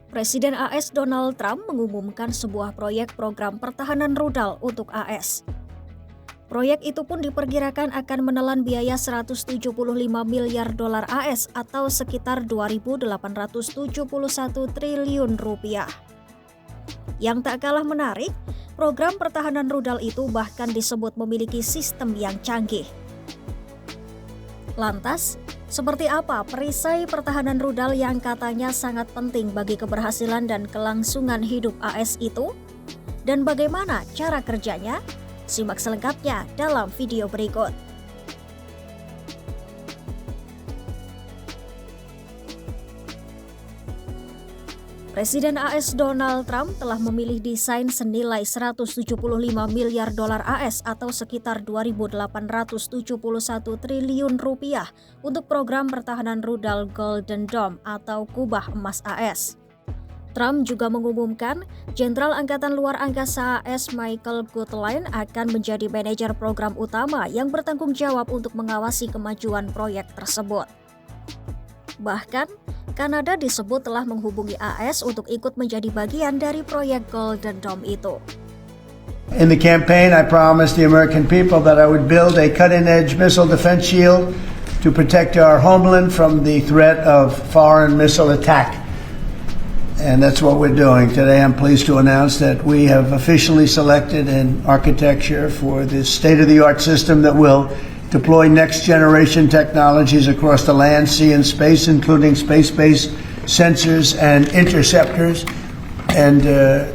Presiden AS Donald Trump mengumumkan sebuah proyek program pertahanan rudal untuk AS. Proyek itu pun diperkirakan akan menelan biaya 175 miliar dolar AS atau sekitar 2.871 triliun rupiah. Yang tak kalah menarik, program pertahanan rudal itu bahkan disebut memiliki sistem yang canggih. Lantas, seperti apa perisai pertahanan rudal yang katanya sangat penting bagi keberhasilan dan kelangsungan hidup AS itu? Dan bagaimana cara kerjanya? Simak selengkapnya dalam video berikut. Presiden AS Donald Trump telah memilih desain senilai 175 miliar dolar AS atau sekitar 2.871 triliun rupiah untuk program pertahanan rudal Golden Dome atau kubah emas AS. Trump juga mengumumkan Jenderal Angkatan Luar Angkasa AS Michael Gutlein akan menjadi manajer program utama yang bertanggung jawab untuk mengawasi kemajuan proyek tersebut. Bahkan, Kanada disebut telah menghubungi AS untuk ikut menjadi bagian dari proyek Golden Dome itu. In the campaign, I promised the American people that I would build a cutting-edge missile defense shield to protect our homeland from the threat of foreign missile attack. And that's what we're doing. Today I'm pleased to announce that we have officially selected an architecture for this state-of-the-art system that will deploy next-generation technologies across the land, sea, and space, including space-based sensors and interceptors. And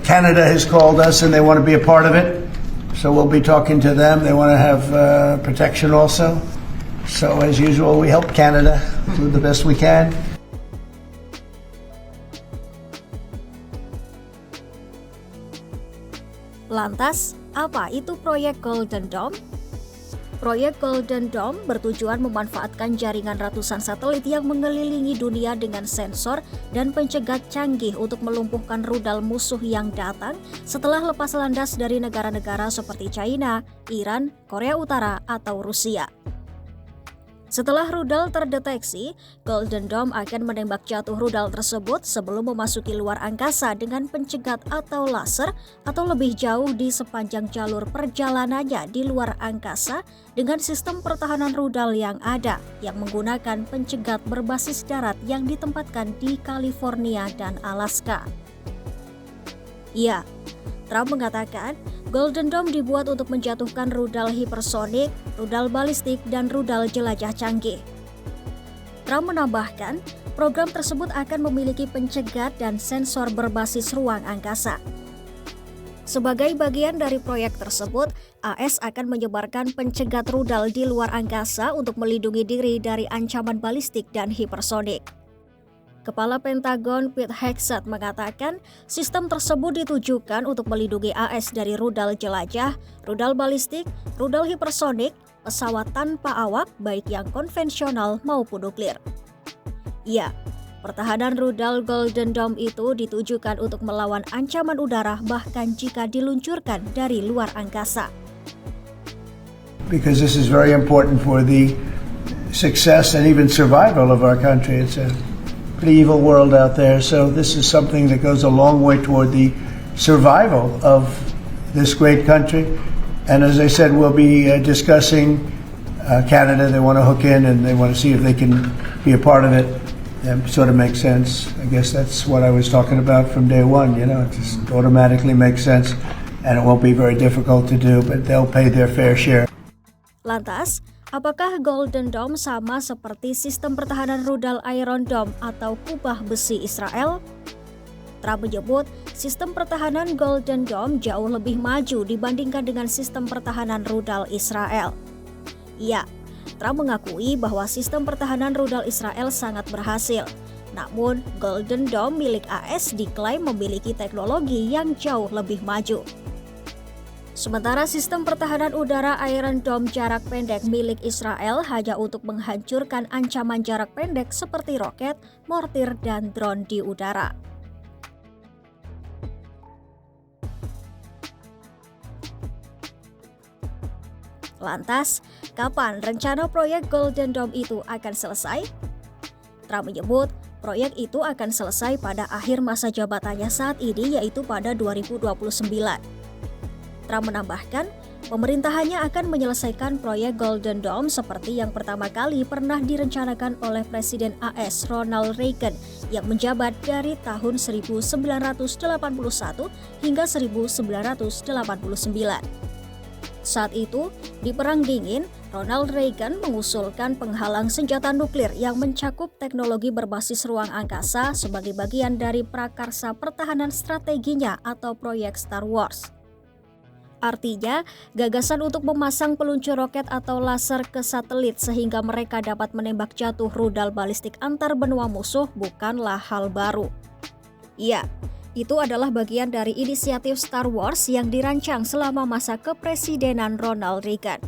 Canada has called us and they want to be a part of it. So we'll be talking to them. They want to have protection also. So as usual, we help Canada do the best we can. Lantas, apa itu proyek Golden Dome? Proyek Golden Dome bertujuan memanfaatkan jaringan ratusan satelit yang mengelilingi dunia dengan sensor dan pencegat canggih untuk melumpuhkan rudal musuh yang datang setelah lepas landas dari negara-negara seperti China, Iran, Korea Utara, atau Rusia. Setelah rudal terdeteksi, Golden Dome akan menembak jatuh rudal tersebut sebelum memasuki luar angkasa dengan pencegat atau laser atau lebih jauh di sepanjang jalur perjalanannya di luar angkasa dengan sistem pertahanan rudal yang ada yang menggunakan pencegat berbasis darat yang ditempatkan di California dan Alaska. Ya, Trump mengatakan Golden Dome dibuat untuk menjatuhkan rudal hipersonik, rudal balistik, dan rudal jelajah canggih. Trump menambahkan, program tersebut akan memiliki pencegat dan sensor berbasis ruang angkasa. Sebagai bagian dari proyek tersebut, AS akan menyebarkan pencegat rudal di luar angkasa untuk melindungi diri dari ancaman balistik dan hipersonik. Kepala Pentagon Pete Hegseth mengatakan sistem tersebut ditujukan untuk melindungi AS dari rudal jelajah, rudal balistik, rudal hipersonik, pesawat tanpa awak baik yang konvensional maupun nuklir. Ya, pertahanan rudal Golden Dome itu ditujukan untuk melawan ancaman udara bahkan jika diluncurkan dari luar angkasa. Because this is very important for the success and even survival of our country. It's a pretty evil world out there, so this is something that goes a long way toward the survival of this great country. And as I said, we'll be discussing Canada. They want to hook in and they want to see if they can be a part of it. That sort of makes sense. I guess that's what I was talking about from day one. You know, it just automatically makes sense, and it won't be very difficult to do, but they'll pay their fair share. Lantas, apakah Golden Dome sama seperti sistem pertahanan rudal Iron Dome atau kubah besi Israel? Trump menyebut sistem pertahanan Golden Dome jauh lebih maju dibandingkan dengan sistem pertahanan rudal Israel. Ya, Trump mengakui bahwa sistem pertahanan rudal Israel sangat berhasil. Namun, Golden Dome milik AS diklaim memiliki teknologi yang jauh lebih maju. Sementara sistem pertahanan udara Iron Dome jarak pendek milik Israel hanya untuk menghancurkan ancaman jarak pendek seperti roket, mortir, dan drone di udara. Lantas, kapan rencana proyek Golden Dome itu akan selesai? Trump menyebut proyek itu akan selesai pada akhir masa jabatannya saat ini, yaitu pada 2029. Trump menambahkan, pemerintahannya akan menyelesaikan proyek Golden Dome seperti yang pertama kali pernah direncanakan oleh Presiden AS Ronald Reagan yang menjabat dari tahun 1981 hingga 1989. Saat itu, di Perang Dingin, Ronald Reagan mengusulkan penghalang senjata nuklir yang mencakup teknologi berbasis ruang angkasa sebagai bagian dari prakarsa pertahanan strateginya atau proyek Star Wars. Artinya, gagasan untuk memasang peluncur roket atau laser ke satelit sehingga mereka dapat menembak jatuh rudal balistik antar benua musuh bukanlah hal baru. Ya, itu adalah bagian dari inisiatif Star Wars yang dirancang selama masa kepresidenan Ronald Reagan.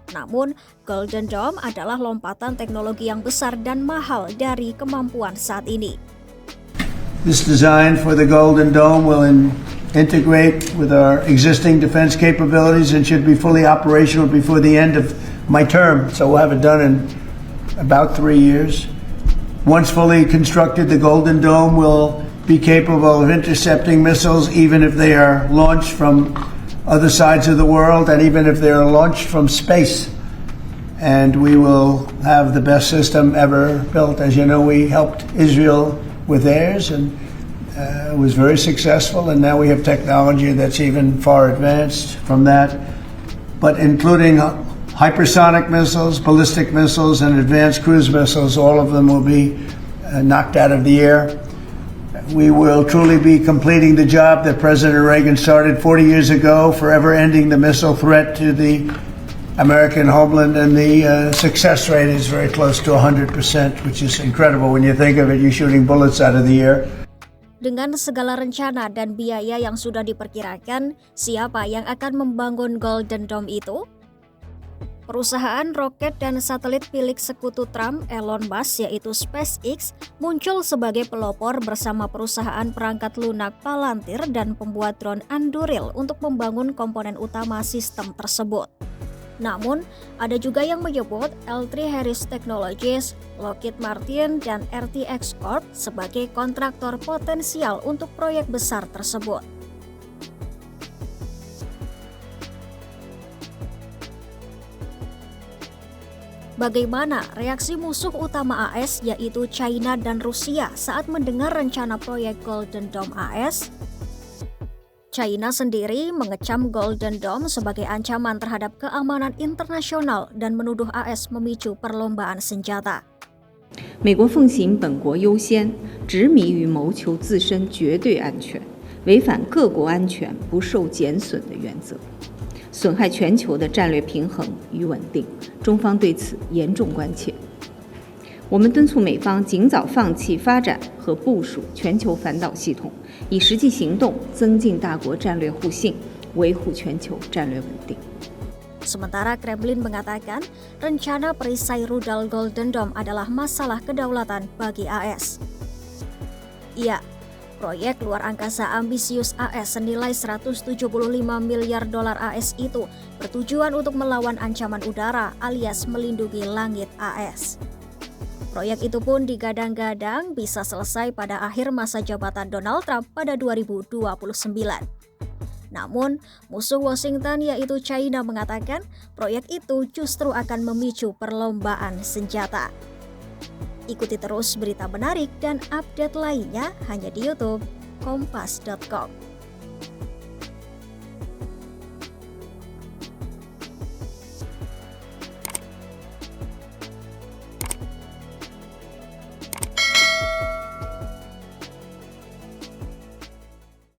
Namun, Golden Dome adalah lompatan teknologi yang besar dan mahal dari kemampuan saat ini. This design for the Golden Dome will integrate with our existing defense capabilities and should be fully operational before the end of my term. So we'll have it done in about 3 years. Once fully constructed, the Golden Dome will be capable of intercepting missiles even if they are launched from other sides of the world and even if they are launched from space. And we will have the best system ever built. As you know, we helped Israel with theirs and it was very successful, and now we have technology that's even far advanced from that. But including hypersonic missiles, ballistic missiles, and advanced cruise missiles, all of them will be knocked out of the air. We will truly be completing the job that President Reagan started 40 years ago, forever ending the missile threat to the American homeland, and the success rate is very close to 100%, which is incredible when you think of it, you're shooting bullets out of the air. Dengan segala rencana dan biaya yang sudah diperkirakan, siapa yang akan membangun Golden Dome itu? Perusahaan roket dan satelit milik sekutu Trump, Elon Musk, yaitu SpaceX, muncul sebagai pelopor bersama perusahaan perangkat lunak Palantir dan pembuat drone Anduril untuk membangun komponen utama sistem tersebut. Namun, ada juga yang menyebut L3Harris Technologies, Lockheed Martin, dan RTX Corp sebagai kontraktor potensial untuk proyek besar tersebut. Bagaimana reaksi musuh utama AS yaitu China dan Rusia saat mendengar rencana proyek Golden Dome AS? China sendiri mengecam Golden Dome sebagai ancaman terhadap keamanan internasional dan menuduh AS memicu perlombaan senjata. 美国奉行本国优先，执迷于谋求自身绝对安全，违反各国安全不受减损的原则，损害全球的战略平衡与稳定。中方对此严重关切。我们敦促美方尽早放弃发展和部署全球反导系统，以实际行动增进大国战略互信，维护全球战略稳定。 Sementara Kremlin mengatakan rencana perisai rudal Golden Dome adalah masalah kedaulatan bagi AS. Iya, proyek luar angkasa ambisius AS senilai 175 miliar dolar AS itu bertujuan untuk melawan ancaman udara alias melindungi langit AS. Proyek itu pun digadang-gadang bisa selesai pada akhir masa jabatan Donald Trump pada 2029. Namun, musuh Washington yaitu China mengatakan proyek itu justru akan memicu perlombaan senjata. Ikuti terus berita menarik dan update lainnya hanya di YouTube Kompas.com.